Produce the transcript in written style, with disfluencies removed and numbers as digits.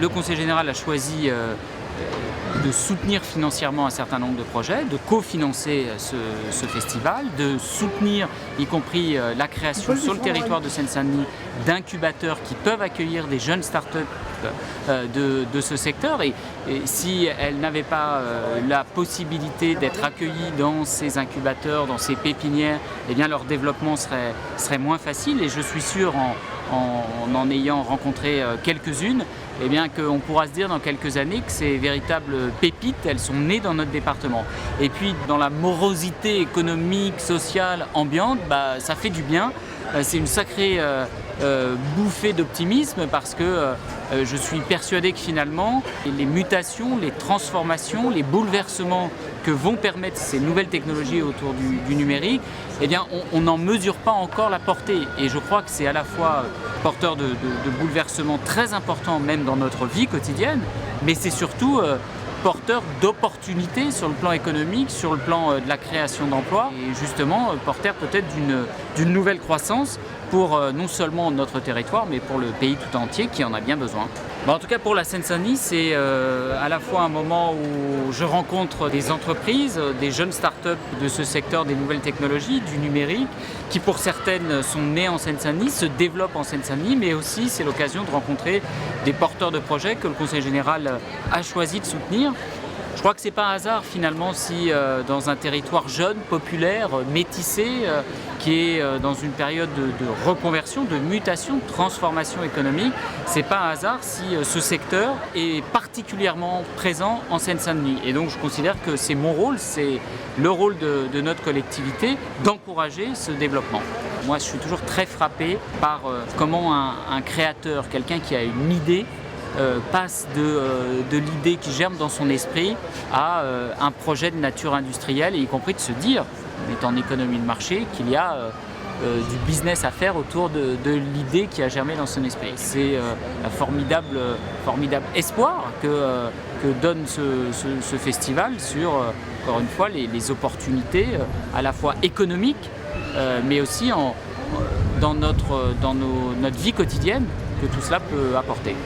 Le Conseil général a choisi de soutenir financièrement un certain nombre de projets, de cofinancer ce festival, de soutenir y compris la création sur le territoire de Seine-Saint-Denis d'incubateurs qui peuvent accueillir des jeunes start-up de ce secteur. Et si elles n'avaient pas la possibilité d'être accueillies dans ces incubateurs, dans ces pépinières, eh bien leur développement serait moins facile. Et je suis sûr, en ayant rencontré quelques-unes, eh bien qu'on pourra se dire dans quelques années que ces véritables pépites, elles sont nées dans notre département. Et puis dans la morosité économique, sociale, ambiante, ça fait du bien. C'est une sacrée bouffée d'optimisme parce que je suis persuadé que finalement les mutations, les transformations, les bouleversements que vont permettre ces nouvelles technologies autour du numérique, eh bien on n'en mesure pas encore la portée. Et je crois que c'est à la fois porteur de bouleversements très importants même dans notre vie quotidienne, mais c'est surtout porteur d'opportunités sur le plan économique, sur le plan de la création d'emplois et justement porteur peut-être d'une nouvelle croissance pour non seulement notre territoire mais pour le pays tout entier qui en a bien besoin. En tout cas pour la Seine-Saint-Denis, c'est à la fois un moment où je rencontre des entreprises, des jeunes start-up de ce secteur des nouvelles technologies, du numérique, qui pour certaines sont nées en Seine-Saint-Denis, se développent en Seine-Saint-Denis, mais aussi c'est l'occasion de rencontrer des porteurs de projets que le Conseil général a choisi de soutenir. Je crois que ce n'est pas un hasard finalement si dans un territoire jeune, populaire, métissé, qui est dans une période de reconversion, de mutation, de transformation économique, ce n'est pas un hasard si ce secteur est particulièrement présent en Seine-Saint-Denis. Et donc je considère que c'est mon rôle, c'est le rôle de notre collectivité d'encourager ce développement. Moi je suis toujours très frappé par comment un créateur, quelqu'un qui a une idée, passe de l'idée qui germe dans son esprit à un projet de nature industrielle, et y compris de se dire, on est en économie de marché, qu'il y a du business à faire autour de l'idée qui a germé dans son esprit. C'est un formidable espoir que donne ce festival sur, encore une fois, les opportunités à la fois économiques, mais aussi dans notre vie quotidienne que tout cela peut apporter.